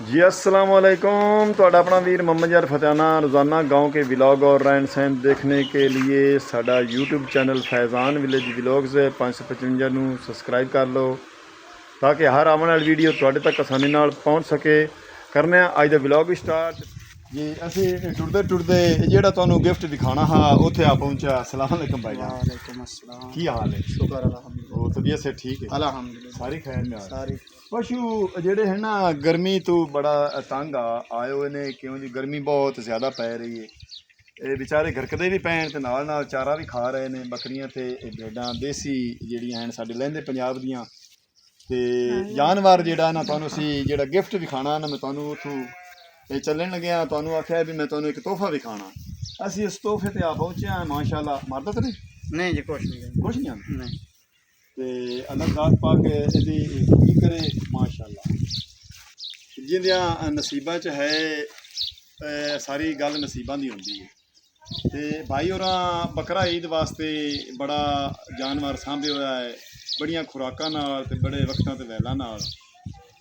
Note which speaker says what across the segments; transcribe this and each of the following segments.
Speaker 1: जी अस्सलाम वालेकुम। तो अपना वीर मोहम्मद यार फतेहाना रोज़ाना गांव के व्लॉग और रहन सहन देखने के लिए साडा YouTube channel Faizan village vlogs 555 subscribe कर लो ताकि हर आने वाली वीडियो तुहाडे तक आसानी नाल पहुँच सके। करने अज दा व्लॉग स्टार्ट जी। असी टुरदे टुरदे जेड़ा तुहानू गिफ्ट दिखाना हा उत्थे आ पहुंचा। अस्सलाम वालेकुम भाई जान।
Speaker 2: वालेकुम अस्सलाम।
Speaker 1: की हाल है?
Speaker 2: शुक्र अल्हम्दुलिल्लाह।
Speaker 1: वो तबीयत से ठीक है?
Speaker 2: अल्हम्दुलिल्लाह
Speaker 1: सारी खैर में
Speaker 2: सारी।
Speaker 1: पशु जेड़े है ना गर्मी तो बड़ा तंग आए हुए ने, क्यों जी गर्मी बहुत ज़्यादा पै रही है। ये बेचारे घरकदे भी पैन ते नाल चारा भी खा रहे हैं। बकरियां ते भेडां देसी जिहड़ियां हैं साडे लहंदे पंजाब दियां। ते जानवर जेड़ा ना तुहानू असी जेड़ा गिफ्ट दिखाना ना, मैं तुहानू उत्थों चलन लग्या तुहानू आख्या भी मैं तुहानू एक तोहफा दिखाना। असी इस तोहफे ते आ पहुंचे हैं माशाअल्लाह। मारदा तो
Speaker 2: नहीं जी कुछ
Speaker 1: नहीं आंदा
Speaker 2: नहीं।
Speaker 1: ते अल्लाह ज़ात पाक इहदी की करे माशाअल्लाह। जिंदियां नसीबां च है सारी गल नसीबां दी होंदी है। ते भाई होरां बकरा ईद वास्ते बड़ा जानवर सांभे होया है, बड़ियां खुराकां नाल ते बड़े वक्तां ते वैलां नाल।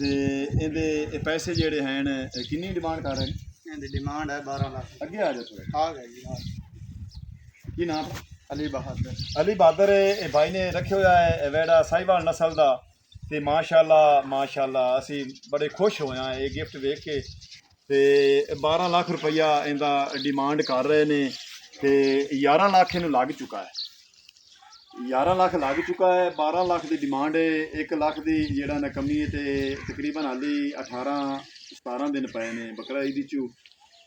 Speaker 1: ते इहदे पैसे जेड़े हैं किन्नी डिमांड कर रहे हैं?
Speaker 2: इहदी डिमांड है 12 लाख।
Speaker 1: अगे आ जाओ थोड़े।
Speaker 2: आ गए जी।
Speaker 1: की नाम?
Speaker 2: अली बहादुर।
Speaker 1: अली बहादुर भाई ने रखे हुआ है वेड़ा साहिवाल नस्ल का। तो माशाअल्लाह माशाअल्लाह असी बड़े खुश होए हैं ये गिफ्ट देख के। तो 12 लाख रुपया इनका डिमांड कर रहे हैं। तो 11 लाख इनू लग चुका है, 11 लाख लग चुका है। 12 लाख की डिमांड है। 1 लाख की जेड़ा ना कमी है। तो तकरीबन हाली 18-17 दिन पे ने बकरा ईद चू।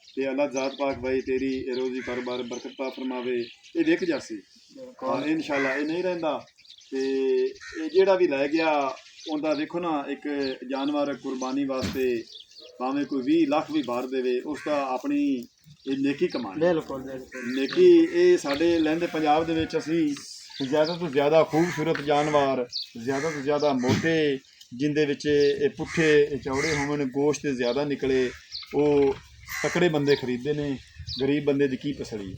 Speaker 1: ते अल्लाह ज़ात पाक भाई तेरी रोज़ी कारोबार बरकत पा फरमावे। ये विक जासी इंशाअल्लाह, ये नहीं रहिंदा। ते जेड़ा भी लै गया उनका देखो ना, एक जानवर कुर्बानी वास्ते भावें कोई 20 लाख भी बाहर देवे उसका अपनी ये नेकी कमानी।
Speaker 2: बिल्कुल बिल्कुल
Speaker 1: नेकी ये साडे लहंदे पंजाब दे विच असी ज़्यादा तो ज़्यादा खूबसूरत जानवर, ज़्यादा तो ज़्यादा मोटे जिंदे विच पुट्ठे चौड़े होवन, गोश्त ज़्यादा निकले, वो तकड़े बंदे खरीदते हैं। गरीब बंदे की पसड़ी?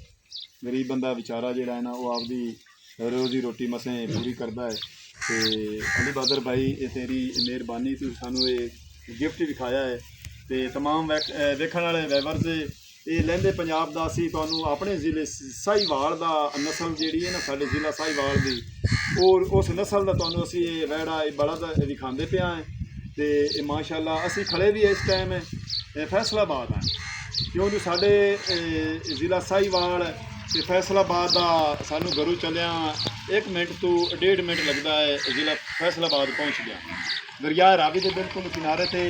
Speaker 1: गरीब बंदा बेचारा जिहड़ा है ना वो आपदी रोज़ी रोटी मसें पूरी करता है। तो अली बहादुर भाई ये तेरी मेहरबानी, तू सानू ये गिफ्ट दिखाया है। तो तमाम वेखण वाले वैवर्स ये लहंदे पंजाब का असी तुहानू अपने ज़िले साहिवाल का नस्ल जिहड़ी है ना साडे ज़िला साहिवाल की, और उस नस्ल का तुहानू असी ये वैड़ा बड़ा दिखाते पे हैं। तो माशाअल्लाह असी खड़े भी इस टाइम फैसलाबाद हैं, क्योंकि साडे ज़िला साहिवाल ते फैसलाबाद का सानू घरों चलिया 1 मिनट तो 1.5 मिनट लगता है ज़िला फैसलाबाद पहुँच गया। दरिया रावी के बिल्कुल किनारे ते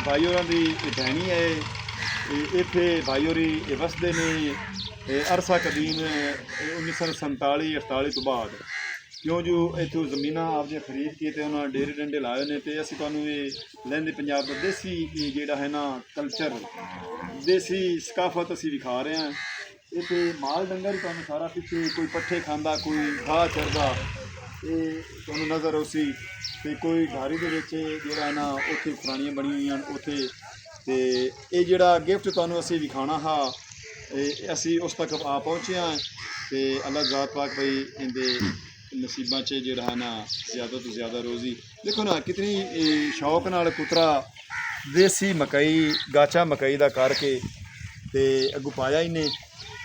Speaker 1: भाई होरां दी भैनी है। इत्थे भाई होरी वसदे ने अरसा कदीम 1947-48 तो बाद, क्यों जो इतों जमीन आपने खरीद के तो उन्होंने डेरे डंडे लाए ने। तो असी तुहानू ये लहंदे पंजाब का देसी जेड़ा है ना कल्चर, देसी सकाफत असी विखा रहे हैं। इतने माल डंगर तुहानू सारा पिछे कोई पट्ठे खांदा, कोई घाह चरदा, ये तुहानू नज़र उसी। तो कोई घारी दे विच जेड़ा है ना उत्थे खुरानियां बनी हुई उत्थे। तो ये जेड़ा गिफ्ट तुहानू असी विखाना हा असी उस तक आ पहुँचे हैं। तो अल्लाह ज़ात पाक भाई इनके नसीबा च जो है ना ज़्यादा तो ज़्यादा रोज़ी। देखो ना कितनी शौक नाल कुतरा देसी मकई गाचा मकई का करके तो अगू पाया इन्हें।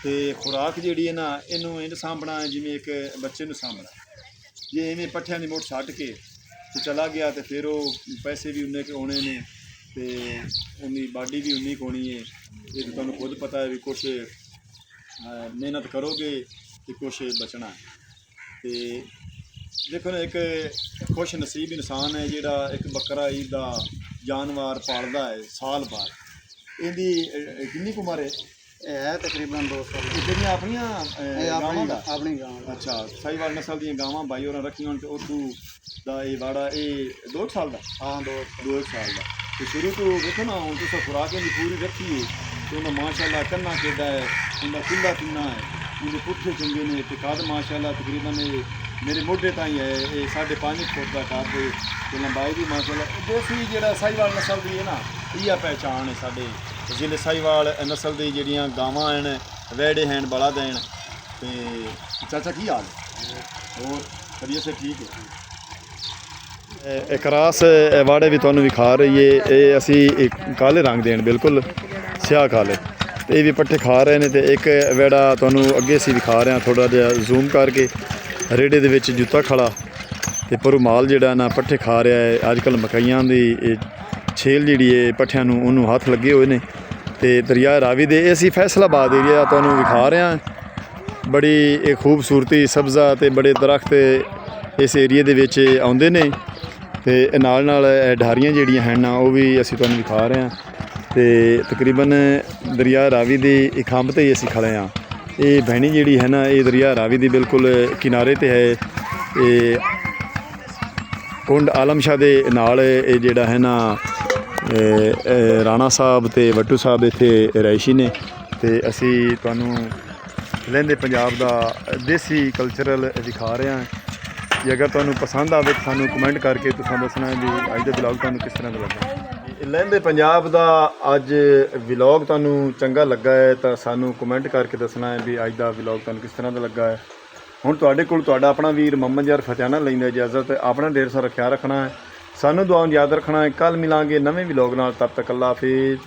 Speaker 1: तो खुराक जी है ना इनू इन सांभना जिमें एक बच्चे को सांभना। जे इवें पट्ठिया की मुठ छड्ड के तो चला गया तो फिर वो पैसे भी उन्ने के होने ने, तो उन्नी बाडी भी उन्नी होनी है। ये तो तुहानू खुद पता है भी कुछ मेहनत करोगे तो कुछ बचना है। तो देखो ना एक खुश नसीब इंसान है जिहड़ा एक बकरा ईद का जानवर पालदा है साल भर। इहदी कितनी उम्र है?
Speaker 2: है तकरीबन 2 साल।
Speaker 1: जेहड़ियां अपनियां गावां दा?
Speaker 2: अपनी गांव।
Speaker 1: अच्छा, साहिवाल नस्ल दी गावां भाई होरां रखियां तो उथों दा ये वाड़ा ये 2 साल का?
Speaker 2: हाँ
Speaker 1: 2 साल का। तो शुरू तो देखो ना हूँ तुस खुराक की पूरी रखी है तो उन्हें माशाअल्लाह कन्ना केड़ा है, उनका किला किन्ना है, उनके पुट्ठे चंगे ने। तो कद माशाअल्लाह तकरीबन मेरे मोढे ताई है, ये 5.5 फुट का कद है। तो लंबाई भी माशाअल्लाह देसी जेड़ा साहिवाल नस्ल की है ना, यह पहचान है साडे जिले साहिवाल नस्ल की जड़ियाँ गावां हैं, वैड़े हैं, बड़ा देन। तो चाचा की हाल है? और तबीयत से ठीक है? ਇੱਕ ਰਾਸ ਵਾੜੇ ਵੀ ਤੁਹਾਨੂੰ ਵਿਖਾ ਰਹੀ ਏ। ਇਹ ਅਸੀਂ ਇੱਕ ਕਾਲੇ ਰੰਗ ਦੇਣ ਬਿਲਕੁਲ ਸਿਆਹ ਕਾਲੇ, ਤੇ ਇਹ ਵੀ ਪੱਠੇ ਖਾ ਰਹੇ ਨੇ। ਤੇ ਇੱਕ ਵੇੜਾ ਤੁਹਾਨੂੰ ਅੱਗੇ ਅਸੀਂ ਵਿਖਾ ਰਹੇ ਹਾਂ ਥੋੜਾ ਜਿਹਾ ਜ਼ੂਮ ਕਰਕੇ, ਰੇੜੇ ਦੇ ਵਿੱਚ ਜੁੱਤਾ ਖੜਾ ਤੇ ਪਰੂ ਮਾਲ ਜਿਹੜਾ ਨਾ ਪੱਠੇ ਖਾ ਰਿਹਾ ਹੈ। ਅੱਜ ਕੱਲ੍ਹ ਮਕਈਆਂ ਦੀ ਇਹ ਛੇਲ ਜਿਹੜੀ ਹੈ ਪੱਠਿਆਂ ਨੂੰ ਉਹਨੂੰ ਹੱਥ ਲੱਗੇ ਹੋਏ ਨੇ। ਤੇ ਦਰਿਆ ਰਾਵੀ ਦੇ ਇਹ ਅਸੀਂ ਫੈਸਲਾਬਾਦ ਏਰੀਆ ਤੁਹਾਨੂੰ ਵਿਖਾ ਰਹੇ ਹਾਂ। ਬੜੀ ਇਹ ਖੂਬਸੂਰਤੀ ਸਬਜ਼ਾ ਤੇ ਬੜੇ ਦਰਖਤ ਇਸ ਏਰੀਏ ਦੇ ਵਿੱਚ ਆਉਂਦੇ ਨੇ। ਤੇ ਨਾਲ ਨਾਲ ਢਾਰੀਆਂ ਜਿਹੜੀਆਂ ਹਨ ਨਾ ਉਹ ਵੀ ਅਸੀਂ ਤੁਹਾਨੂੰ ਵਿਖਾ ਰਹੇ ਹਾਂ। ਤੇ ਤਕਰੀਬਨ ਦਰਿਆ ਰਾਵੀ ਦੀ ਇੱਕ ਖੰਭ 'ਤੇ ਹੀ ਅਸੀਂ ਖੜ੍ਹੇ ਹਾਂ। ਇਹ ਭੈਣੀ ਜਿਹੜੀ ਹੈ ਨਾ ਇਹ ਦਰਿਆ ਰਾਵੀ ਦੀ ਬਿਲਕੁਲ ਕਿਨਾਰੇ 'ਤੇ ਹੈ। ਇਹ ਕੁੰਡ ਆਲਮ ਸ਼ਾਹ ਦੇ ਨਾਲ ਇਹ ਜਿਹੜਾ ਹੈ ਨਾ ਰਾਣਾ ਸਾਹਿਬ ਤੇ ਵੱਟੂ ਸਾਹਿਬ ਇੱਥੇ ਰਿਹਾਇਸ਼ੀ ਨੇ। ਤੇ ਅਸੀਂ ਤੁਹਾਨੂੰ ਲਹਿੰਦੇ ਪੰਜਾਬ ਦਾ ਦੇਸੀ ਕਲਚਰਲ ਦਿਖਾ ਰਹੇ ਹਾਂ। ਜੇ ਅਗਰ ਤੁਹਾਨੂੰ ਪਸੰਦ ਆਵੇ ਤਾਂ ਸਾਨੂੰ ਕਮੈਂਟ ਕਰਕੇ ਤੁਸੀਂ ਦੱਸਣਾ ਵੀ ਅੱਜ ਦਾ ਵਲੌਗ ਤੁਹਾਨੂੰ ਕਿਸ ਤਰ੍ਹਾਂ ਦਾ ਲੱਗਾ। ਲਹਿੰਦੇ ਪੰਜਾਬ ਦਾ ਅੱਜ ਵਲੌਗ ਤੁਹਾਨੂੰ ਚੰਗਾ ਲੱਗਾ ਹੈ ਤਾਂ ਸਾਨੂੰ ਕਮੈਂਟ ਕਰਕੇ ਦੱਸਣਾ ਹੈ ਵੀ ਅੱਜ ਦਾ ਵਲੌਗ ਤੁਹਾਨੂੰ ਕਿਸ ਤਰ੍ਹਾਂ ਦਾ ਲੱਗਾ ਹੈ। ਹੁਣ ਤੁਹਾਡੇ ਕੋਲ ਤੁਹਾਡਾ ਆਪਣਾ ਵੀਰ ਮੁਹੰਮਦ ਯਾਰ ਫਤਿਆਨਾ ਲੈਂਦਾ ਇਜਾਜ਼ਤ। ਆਪਣਾ ਢੇਰ ਸਾਰਾ ਖਿਆਲ ਰੱਖਣਾ ਹੈ, ਸਾਨੂੰ ਦੁਆਵਾਂ ਯਾਦ ਰੱਖਣਾ ਹੈ। ਕੱਲ੍ਹ ਮਿਲਾਂਗੇ ਨਵੇਂ ਵਲੌਗ ਨਾਲ, ਤਬ ਤੱਕ ਅੱਲਾ ਹਾਫਿਜ਼।